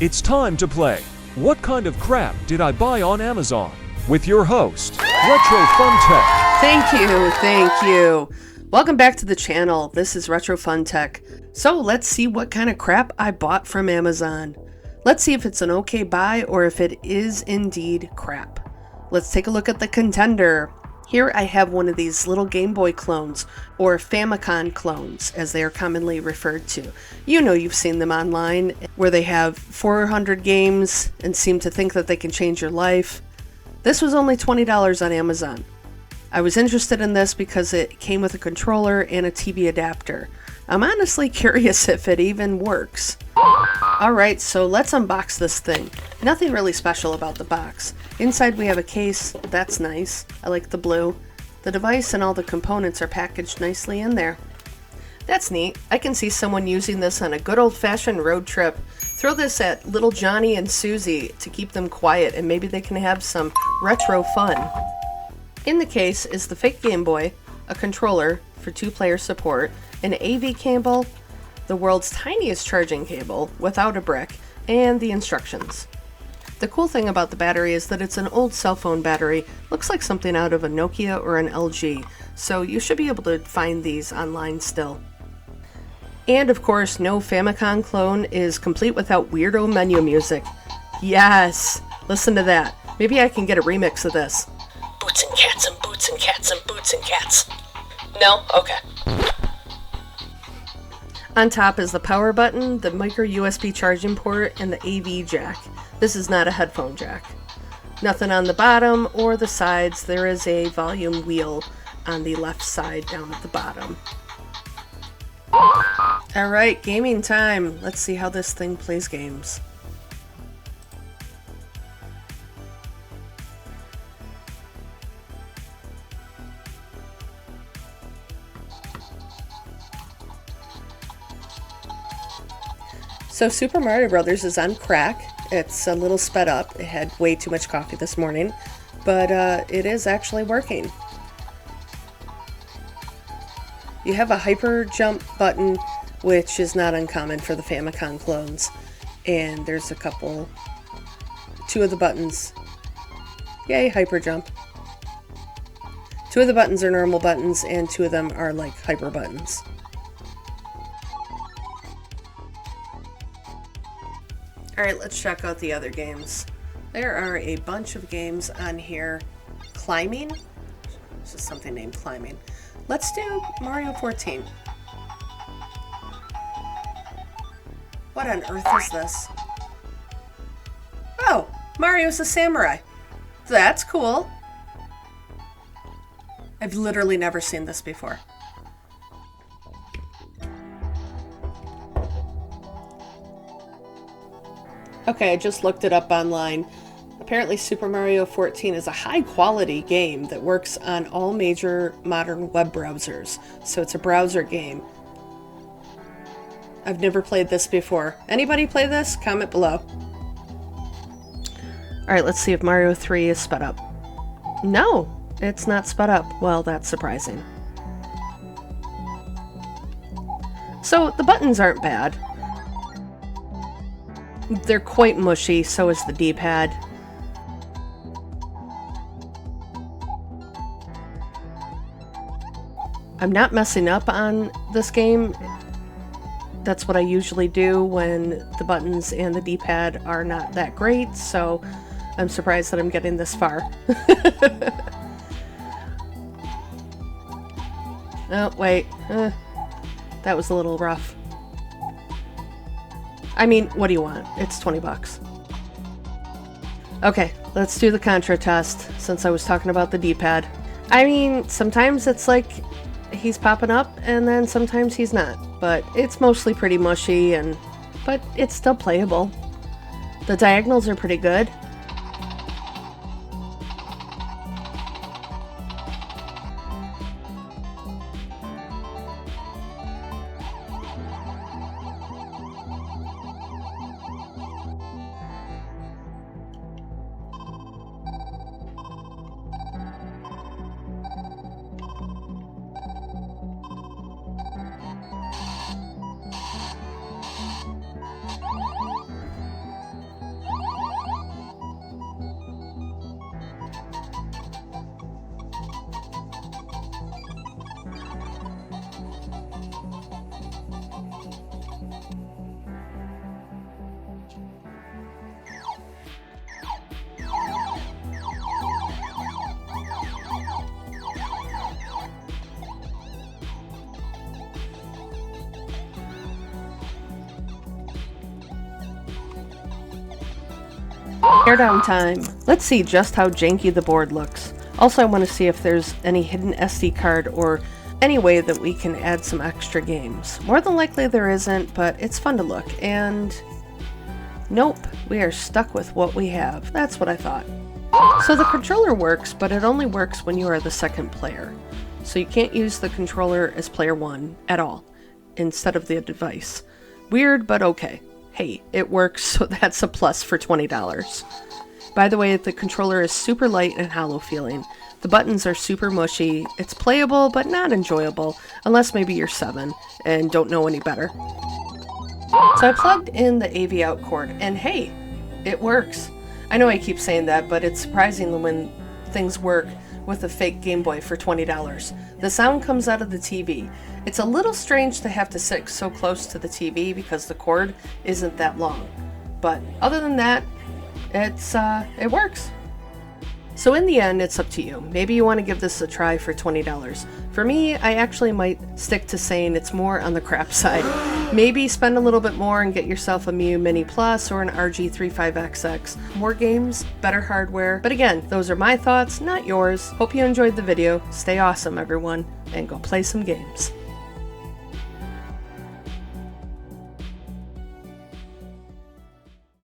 It's time to play What Kind of Crap Did I Buy on Amazon? With your host, Retro Fun Tech. Thank you. Welcome back to the channel. This is Retro Fun Tech. So let's see what kind of crap I bought from Amazon. Let's see if it's an okay buy or if it is indeed crap. Let's take a look at the contender. Here I have one of these little Game Boy clones, or famicon clones, as they are commonly referred to. You know, you've seen them online, where they have 400 games and seem to think that they can change your life. This was only $20 on Amazon. I was interested in this because it came with a controller and a TV adapter. I'm honestly curious if it even works. Alright, so let's unbox this thing. Nothing really special about the box. Inside we have a case. That's nice. I like the blue. The device and all the components are packaged nicely in there. That's neat. I can see someone using this on a good old-fashioned road trip. Throw this at little Johnny and Susie to keep them quiet and maybe they can have some retro fun. In the case is the fake Game Boy, a controller for 2-player support, an AV cable, the world's tiniest charging cable without a brick, and the instructions. The cool thing about the battery is that it's an old cell phone battery. Looks like something out of a Nokia or an LG, so you should be able to find these online still. And of course, no Famicom clone is complete without weirdo menu music. Yes! Listen to that. Maybe I can get a remix of this. Boots and cats and boots and cats and boots and cats. No? Okay. On top is the power button, the micro USB charging port, and the AV jack. This is not a headphone jack. Nothing on the bottom or the sides. There is a volume wheel on the left side down at the bottom. Alright, gaming time. Let's see how this thing plays games. So Super Mario Brothers is on crack. It's a little sped up. It had way too much coffee this morning, but it is actually working. You have a hyper jump button, which is not uncommon for the Famicom clones, and there's two of the buttons. Yay, hyper jump. 2 of the buttons are normal buttons, and 2 of them are like hyper buttons. Alright, let's check out the other games. There are a bunch of games on here. Climbing? This is something named Climbing. Let's do Mario 14. What on earth is this? Oh, Mario's a samurai. That's cool. I've literally never seen this before. Okay, I just looked it up online. Apparently Super Mario 14 is a high-quality game that works on all major modern web browsers. So it's a browser game. I've never played this before. Anybody play this? Comment below. Alright, let's see if Mario 3 is sped up. No, it's not sped up. Well, that's surprising. So the buttons aren't bad. They're quite mushy, so is the D-pad. I'm not messing up on this game. That's what I usually do when the buttons and the D-pad are not that great, so I'm surprised that I'm getting this far. Oh, wait. That was a little rough. I mean, what do you want? It's 20 bucks. Okay, let's do the Contra test, since I was talking about the D-pad. I mean, sometimes it's like he's popping up, and then sometimes he's not. But it's mostly pretty mushy, but it's still playable. The diagonals are pretty good. Teardown time. Let's see just how janky the board looks. Also, I want to see if there's any hidden SD card or any way that we can add some extra games. More than likely there isn't, but it's fun to look. And nope, we are stuck with what we have. That's what I thought. So the controller works, but it only works when you are the second player. So you can't use the controller as player 1 at all, instead of the device. Weird, but okay. Hey, it works, so that's a plus for $20. By the way, the controller is super light and hollow feeling. The buttons are super mushy. It's playable, but not enjoyable, unless maybe you're 7 and don't know any better. So I plugged in the AV out cord, and hey, it works. I know I keep saying that, but it's surprising when things work with a fake Game Boy for $20. The sound comes out of the TV. It's a little strange to have to sit so close to the TV because the cord isn't that long. But other than that, it works. So in the end, it's up to you. Maybe you want to give this a try for $20. For me, I actually might stick to saying it's more on the crap side. Maybe spend a little bit more and get yourself a Mu Mini Plus or an RG35XX. More games, better hardware. But again, those are my thoughts, not yours. Hope you enjoyed the video. Stay awesome, everyone, and go play some games.